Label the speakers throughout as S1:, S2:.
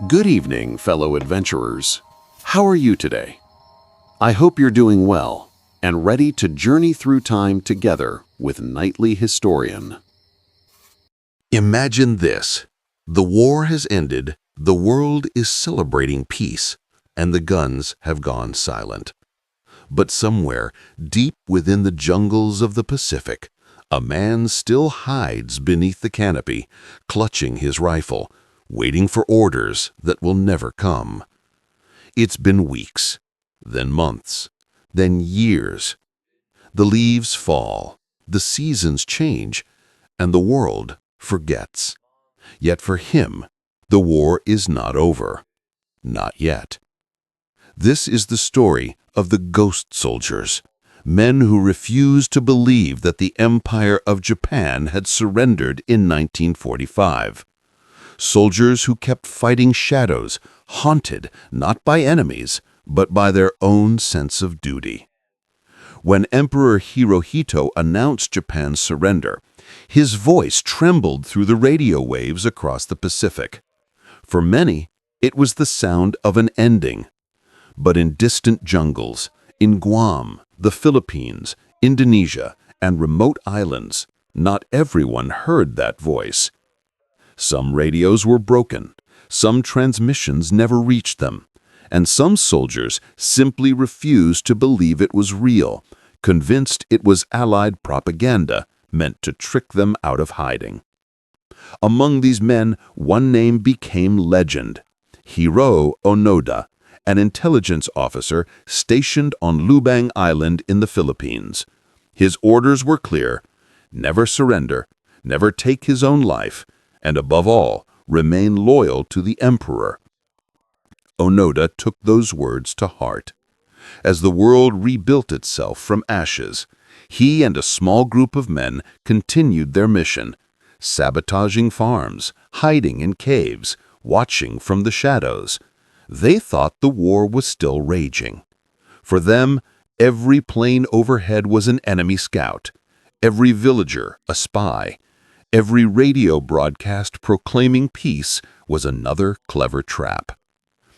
S1: Good evening, fellow adventurers. How are you today? I hope you're doing well and ready to journey through time together with Nightly Historian. Imagine this. The war has ended, the world is celebrating peace, and the guns have gone silent. But somewhere, deep within the jungles of the Pacific, a man still hides beneath the canopy, clutching his rifle, waiting for orders that will never come. It's been weeks, then months, then years. The leaves fall, the seasons change, and the world forgets. Yet for him, the war is not over. Not yet. This is the story of the ghost soldiers, men who refused to believe that the Empire of Japan had surrendered in 1945. Soldiers who kept fighting shadows, haunted not by enemies, but by their own sense of duty. When Emperor Hirohito announced Japan's surrender, his voice trembled through the radio waves across the Pacific. For many, it was the sound of an ending. But in distant jungles, in Guam, the Philippines, Indonesia, and remote islands, not everyone heard that voice. Some radios were broken, some transmissions never reached them, and some soldiers simply refused to believe it was real, convinced it was Allied propaganda meant to trick them out of hiding. Among these men, one name became legend: Hiroo Onoda, an intelligence officer stationed on Lubang Island in the Philippines. His orders were clear: never surrender, never take his own life, and above all, remain loyal to the emperor. Onoda took those words to heart. As the world rebuilt itself from ashes, he and a small group of men continued their mission, sabotaging farms, hiding in caves, watching from the shadows. They thought the war was still raging. For them, every plane overhead was an enemy scout, every villager a spy. Every radio broadcast proclaiming peace was another clever trap.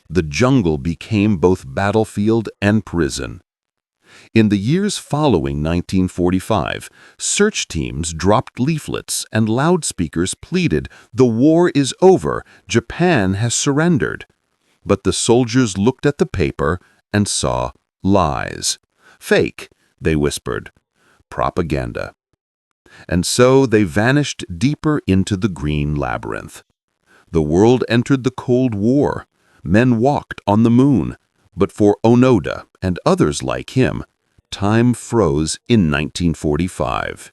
S1: The jungle became both battlefield and prison. In the years following 1945, search teams dropped leaflets and loudspeakers pleaded, "The war is over, Japan has surrendered." But the soldiers looked at the paper and saw lies. "Fake," they whispered. "Propaganda." And so they vanished deeper into the green labyrinth. The world entered the Cold War. Men walked on the moon. But for Onoda and others like him, time froze in 1945.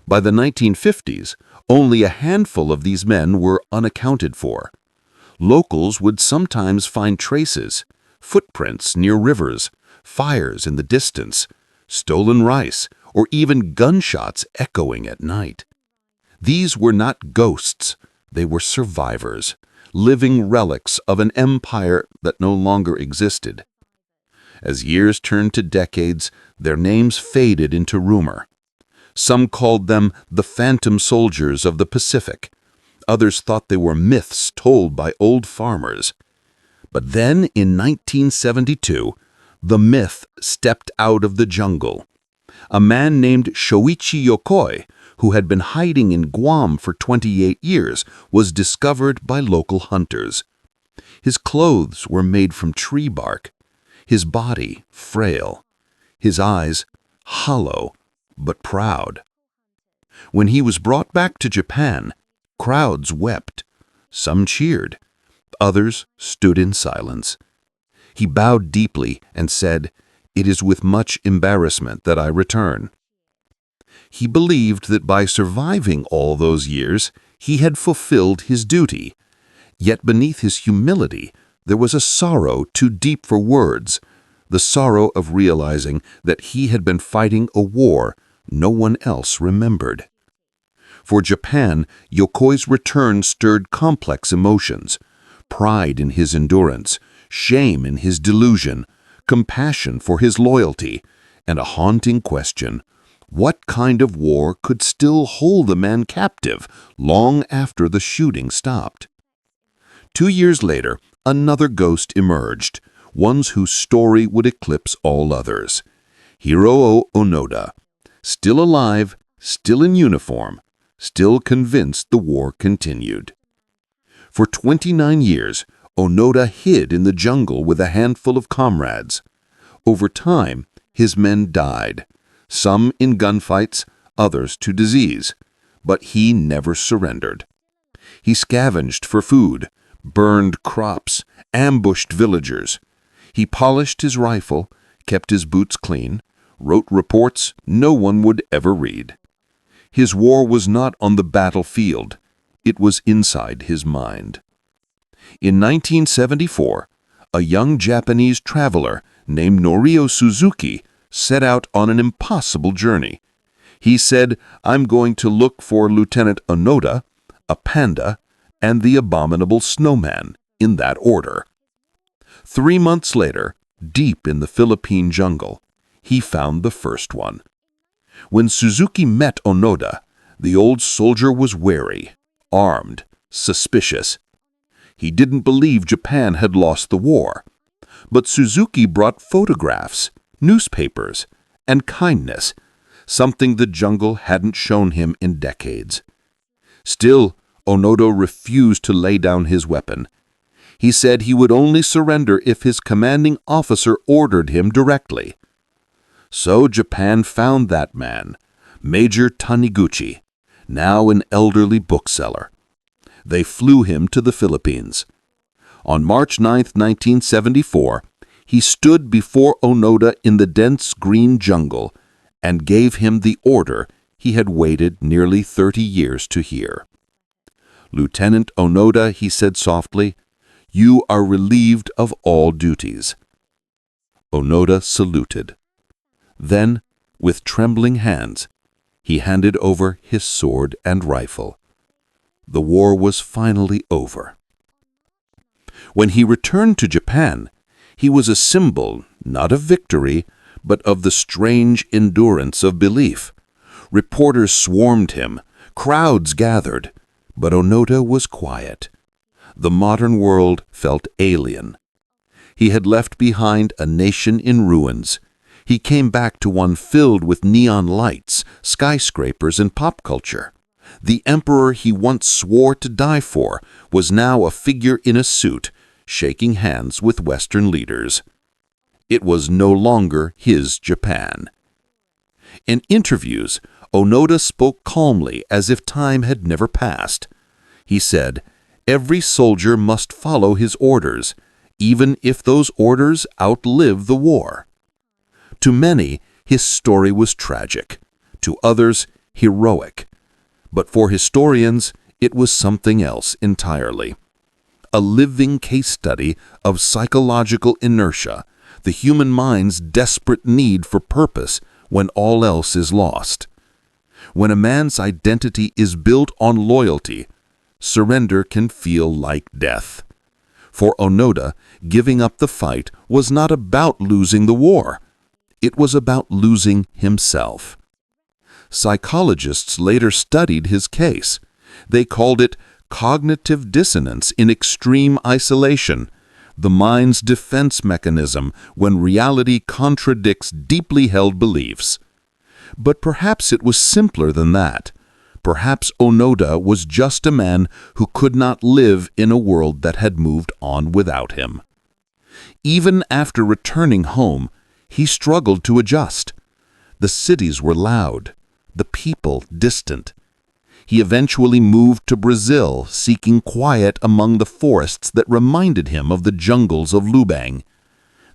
S1: By the 1950s, only a handful of these men were unaccounted for. Locals would sometimes find traces, footprints near rivers, fires in the distance, stolen rice, or even gunshots echoing at night. These were not ghosts, they were survivors, living relics of an empire that no longer existed. As years turned to decades, their names faded into rumor. Some called them the phantom soldiers of the Pacific. Others thought they were myths told by old farmers. But then, in 1972, the myth stepped out of the jungle. A man named Shoichi Yokoi, who had been hiding in Guam for 28 years, was discovered by local hunters. His clothes were made from tree bark, his body frail, his eyes hollow but proud. When he was brought back to Japan, crowds wept. Some cheered, others stood in silence. He bowed deeply and said, "It is with much embarrassment that I return." He believed that by surviving all those years, he had fulfilled his duty. Yet beneath his humility, there was a sorrow too deep for words, the sorrow of realizing that he had been fighting a war no one else remembered. For Japan, Yokoi's return stirred complex emotions: pride in his endurance, shame in his delusion, compassion for his loyalty, and a haunting question: what kind of war could still hold a man captive long after the shooting stopped? 2 years later, another ghost emerged, one whose story would eclipse all others. Hiroo Onoda, still alive, still in uniform, still convinced the war continued. For 29 years, Onoda hid in the jungle with a handful of comrades. Over time, his men died, some in gunfights, others to disease, but he never surrendered. He scavenged for food, burned crops, ambushed villagers. He polished his rifle, kept his boots clean, wrote reports no one would ever read. His war was not on the battlefield, it was inside his mind. In 1974, a young Japanese traveler named Norio Suzuki set out on an impossible journey. He said, "I'm going to look for Lieutenant Onoda, a panda, and the abominable snowman, in that order." 3 months later, deep in the Philippine jungle, he found the first one. When Suzuki met Onoda, the old soldier was wary, armed, suspicious. He didn't believe Japan had lost the war. But Suzuki brought photographs, newspapers, and kindness, something the jungle hadn't shown him in decades. Still, Onoda refused to lay down his weapon. He said he would only surrender if his commanding officer ordered him directly. So Japan found that man, Major Taniguchi, now an elderly bookseller. They flew him to the Philippines. On March 9, 1974, he stood before Onoda in the dense green jungle and gave him the order he had waited nearly 30 years to hear. "Lieutenant Onoda," he said softly, "you are relieved of all duties." Onoda saluted. Then, with trembling hands, he handed over his sword and rifle. The war was finally over. When he returned to Japan, he was a symbol, not of victory, but of the strange endurance of belief. Reporters swarmed him, crowds gathered, but Onoda was quiet. The modern world felt alien. He had left behind a nation in ruins. He came back to one filled with neon lights, skyscrapers, and pop culture. The emperor he once swore to die for was now a figure in a suit, shaking hands with Western leaders. It was no longer his Japan. In interviews, Onoda spoke calmly as if time had never passed. He said, "Every soldier must follow his orders, even if those orders outlive the war." To many, his story was tragic. To others, heroic. But for historians, it was something else entirely. A living case study of psychological inertia, the human mind's desperate need for purpose when all else is lost. When a man's identity is built on loyalty, surrender can feel like death. For Onoda, giving up the fight was not about losing the war. It was about losing himself. Psychologists later studied his case. They called it cognitive dissonance in extreme isolation, the mind's defense mechanism when reality contradicts deeply held beliefs. But perhaps it was simpler than that. Perhaps Onoda was just a man who could not live in a world that had moved on without him. Even after returning home, he struggled to adjust. The cities were loud, the people distant. He eventually moved to Brazil, seeking quiet among the forests that reminded him of the jungles of Lubang.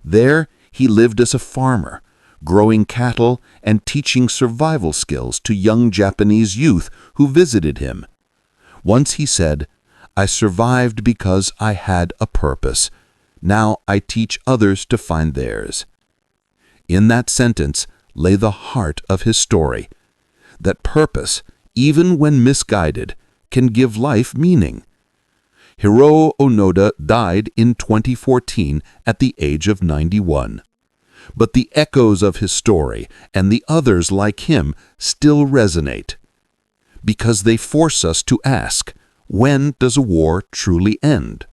S1: There, he lived as a farmer, growing cattle and teaching survival skills to young Japanese youth who visited him. Once he said, "I survived because I had a purpose. Now I teach others to find theirs." In that sentence lay the heart of his story, that purpose, even when misguided, can give life meaning. Hiroo Onoda died in 2014 at the age of 91. But the echoes of his story and the others like him still resonate, because they force us to ask, when does a war truly end?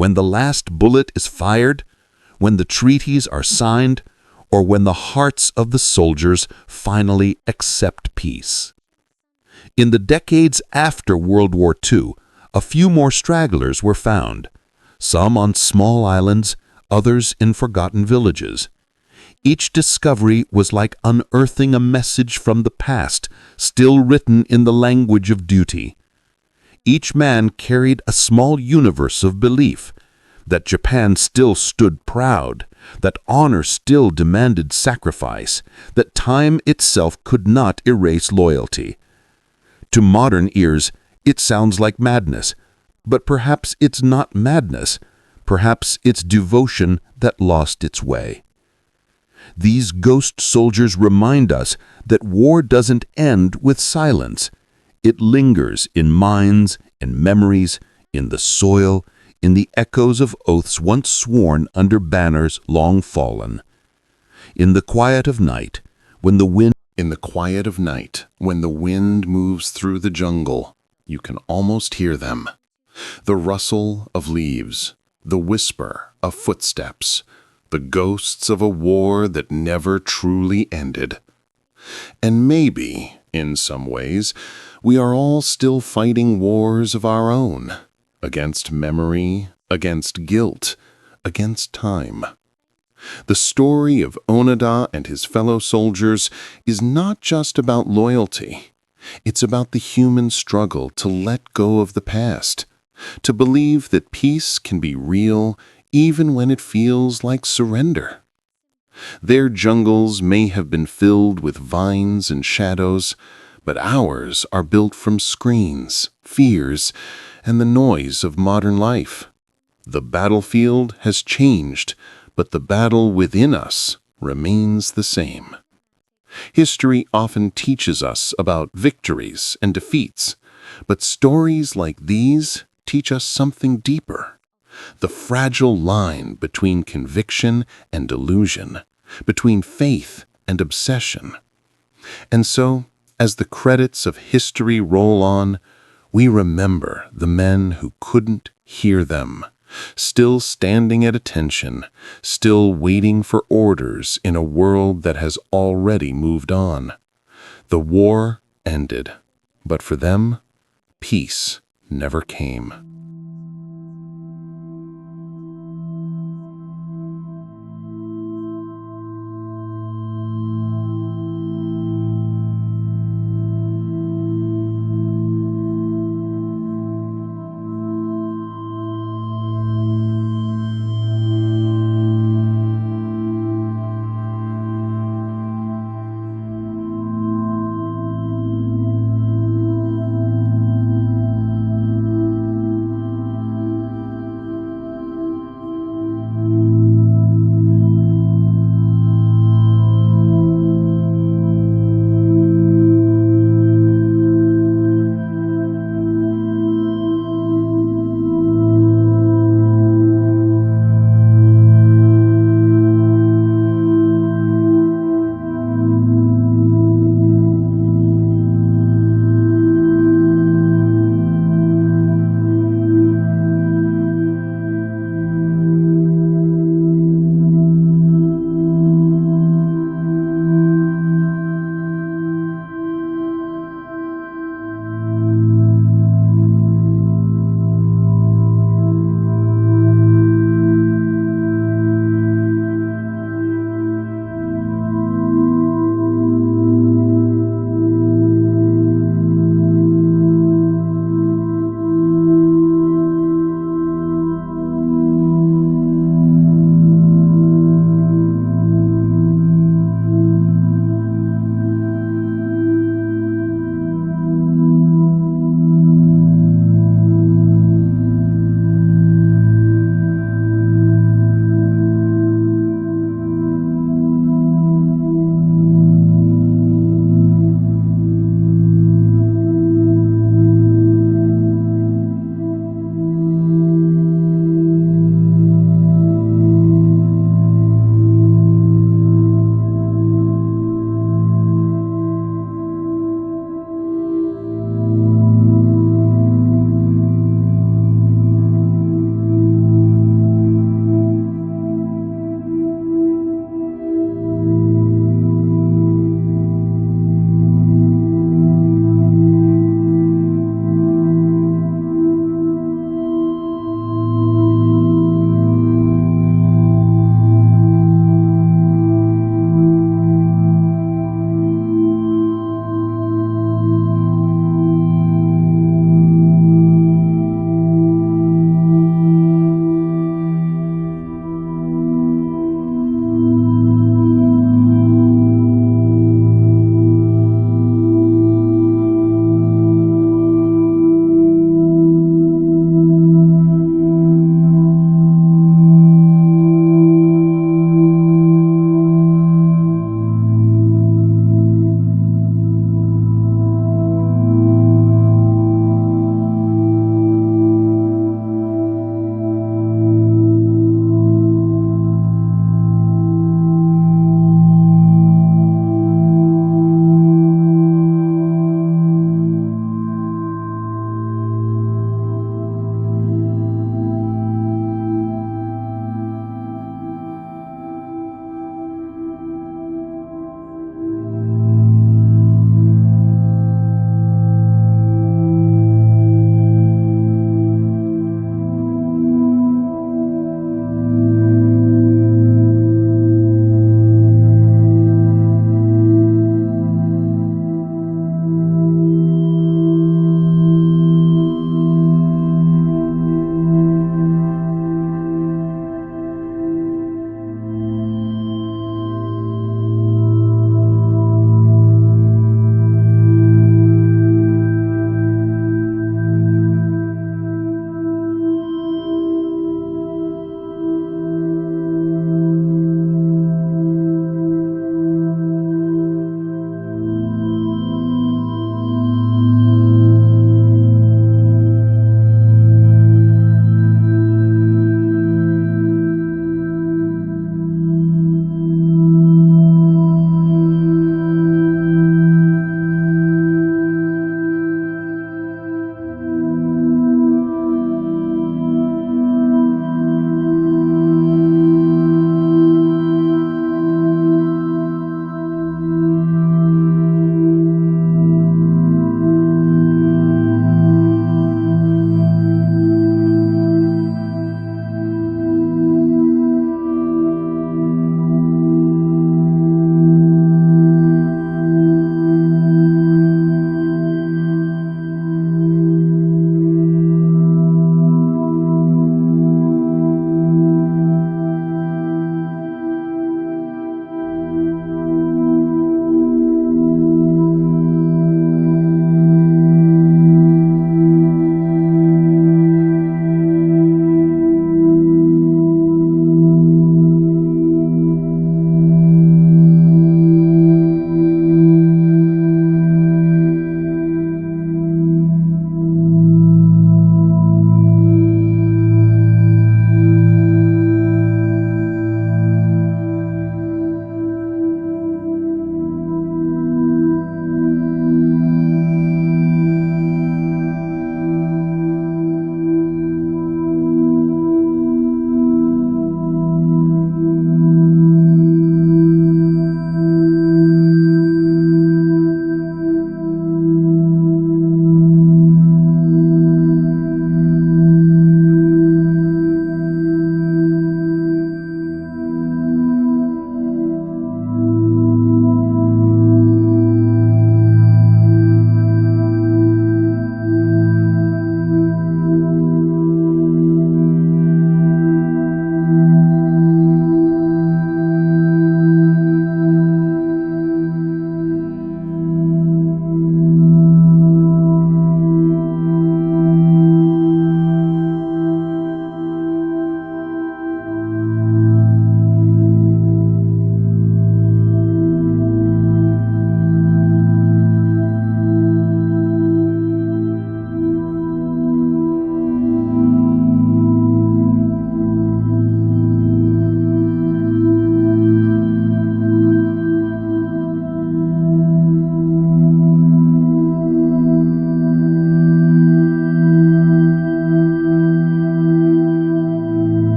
S1: when the last bullet is fired, when the treaties are signed, or when the hearts of the soldiers finally accept peace. In the decades after World War II, a few more stragglers were found, some on small islands, others in forgotten villages. Each discovery was like unearthing a message from the past, still written in the language of duty. Each man carried a small universe of belief, that Japan still stood proud, that honor still demanded sacrifice, that time itself could not erase loyalty. To modern ears, it sounds like madness, but perhaps it's not madness. Perhaps it's devotion that lost its way. These ghost soldiers remind us that war doesn't end with silence. It lingers in minds, in memories, in the soil, in the echoes of oaths once sworn under banners long fallen. In the quiet of night, when the wind moves through the jungle, you can almost hear them. The rustle of leaves, the whisper of footsteps, the ghosts of a war that never truly ended. And maybe, in some ways, we are all still fighting wars of our own, against memory, against guilt, against time. The story of Onoda and his fellow soldiers is not just about loyalty. It's about the human struggle to let go of the past, to believe that peace can be real even when it feels like surrender. Their jungles may have been filled with vines and shadows, but ours are built from screens, fears, and the noise of modern life. The battlefield has changed, but the battle within us remains the same. History often teaches us about victories and defeats, but stories like these teach us something deeper. The fragile line between conviction and delusion, between faith and obsession. And so, as the credits of history roll on, we remember the men who couldn't hear them, still standing at attention, still waiting for orders in a world that has already moved on. The war ended, but for them, peace never came.